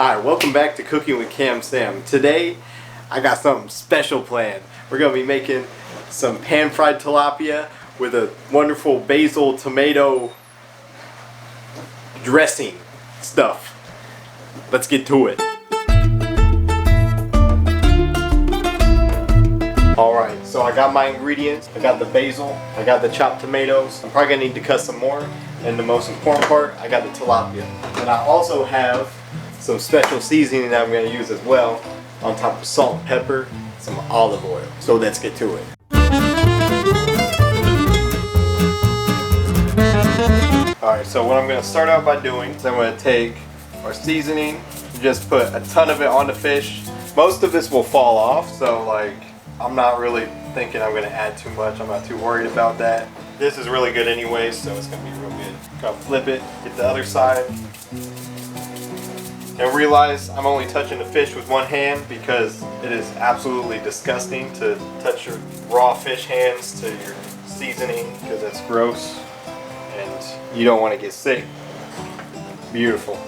Hi, welcome back to Cooking with Cam Sam. Today, I got something special planned. We're going to be making some pan-fried tilapia with a wonderful basil tomato dressing stuff. Let's get to it. Alright, so I got my ingredients. I got the basil, I got the chopped tomatoes. I'm probably going to need to cut some more. And the most important part, I got the tilapia. And I also have some special seasoning that I'm going to use as well, on top of salt and pepper, some olive oil. So let's get to it. Alright, so what I'm going to start out by doing is I'm going to take our seasoning, just put a ton of it on the fish. Most of this will fall off, so like I'm not really thinking I'm going to add too much. I'm not too worried about that. This is really good anyway, so it's going to be real good. Gonna flip it, get the other side. And realize I'm only touching the fish with one hand because it is absolutely disgusting to touch your raw fish hands to your seasoning because that's gross and you don't want to get sick. Beautiful.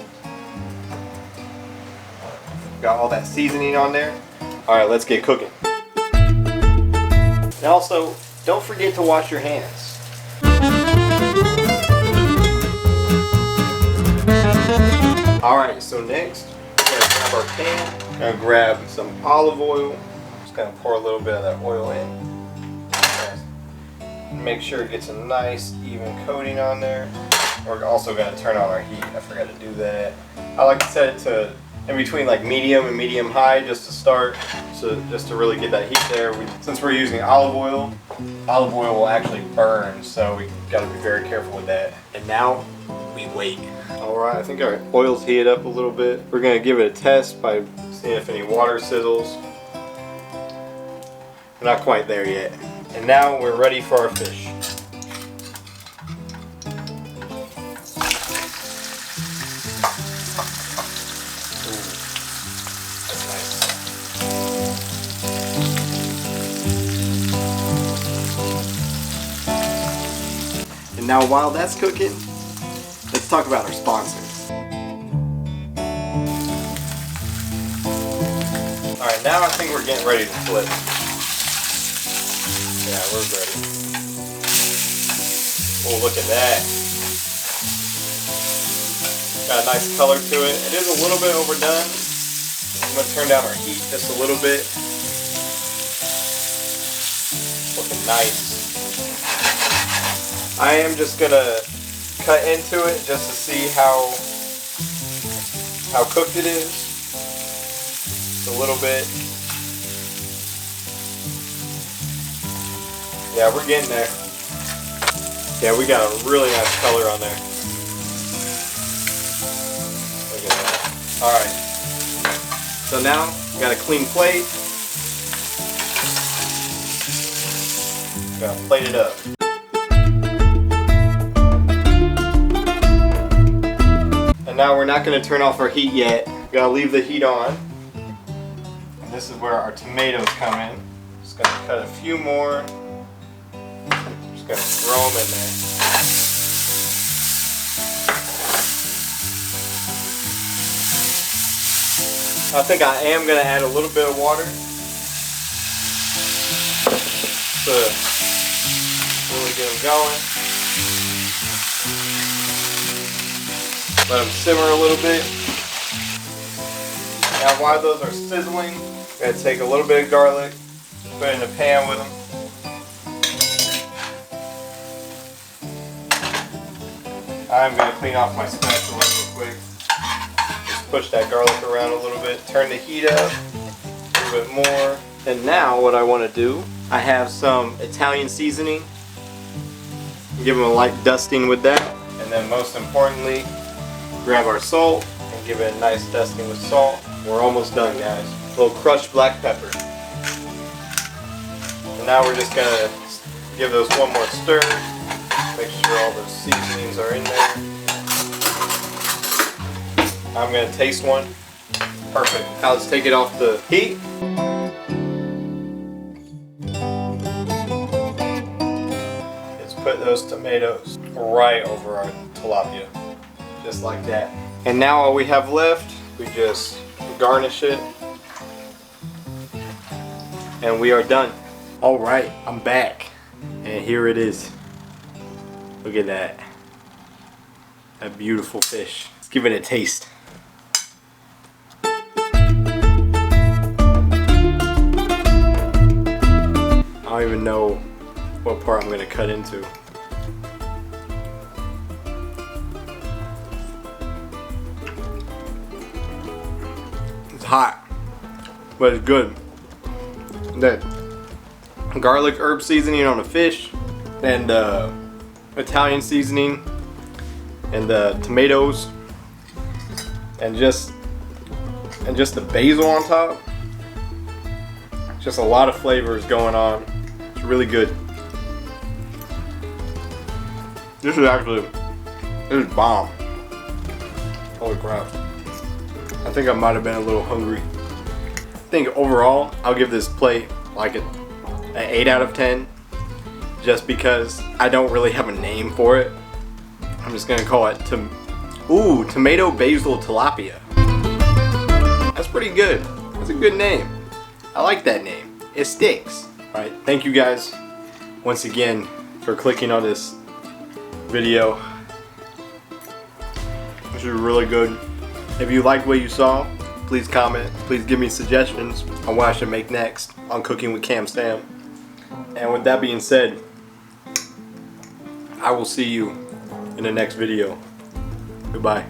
Got all that seasoning on there. Alright, let's get cooking. And also, don't forget to wash your hands. Alright, so next, we're going to grab our pan. We're going to grab some olive oil. Just going to pour a little bit of that oil in. Okay. Make sure it gets a nice, even coating on there. We're also going to turn on our heat. I forgot to do that. I like to set it to in between like medium and medium high just to start, so just to really get that heat there. Since we're using olive oil will actually burn, so we got to be very careful with that. And now we wait. Alright, I think our oil's heated up a little bit. We're going to give it a test by seeing if any water sizzles. We're not quite there yet. And now we're ready for our fish. And now while that's cooking, let's talk about our sponsors. Alright, now I think we're getting ready to flip. Yeah, we're ready. Oh, look at that. Got a nice color to it. It is a little bit overdone. I'm going to turn down our heat just a little bit. Looking nice. I am just going to cut into it just to see how cooked it is. Just a little bit. Yeah, we're getting there. Yeah, we got a really nice color on there. Look at that. Alright. So now, we got a clean plate. Gotta plate it up. And now we're not going to turn off our heat yet. Gotta leave the heat on. And this is where our tomatoes come in. Just going to cut a few more. Just going to throw them in there. I think I am going to add a little bit of water to really get them going. Let them simmer a little bit. Now while those are sizzling, I'm going to take a little bit of garlic, put it in the pan with them. I'm going to clean off my spatula real quick. Just push that garlic around a little bit, turn the heat up a little bit more. And now what I want to do, I have some Italian seasoning. Give them a light dusting with that. And then most importantly, grab our salt and give it a nice dusting with salt. We're almost done, guys. A little crushed black pepper. And now we're just gonna give those one more stir. Make sure all those seasonings are in there. I'm gonna taste one. Perfect. Now let's take it off the heat. Let's put those tomatoes right over our tilapia. Just like that. And now all we have left we just garnish it, and we are done. All right, I'm back, and here it is. Look at that. That beautiful fish. Let's give it a taste. I don't even know what part I'm gonna cut into. It's hot, but it's good. That garlic herb seasoning on the fish, and Italian seasoning, and the tomatoes, and just the basil on top. Just a lot of flavors going on. It's really good. This is bomb. Holy crap. I think I might have been a little hungry. I think overall, I'll give this plate like an 8 out of 10. Just because I don't really have a name for it. I'm just gonna call it tomato basil tilapia. That's pretty good. That's a good name. I like that name. It sticks. Alright, thank you guys once again for clicking on this video. This is really good. If you liked what you saw, please comment. Please give me suggestions on what I should make next on Cooking with Cam Sam. And with that being said, I will see you in the next video. Goodbye.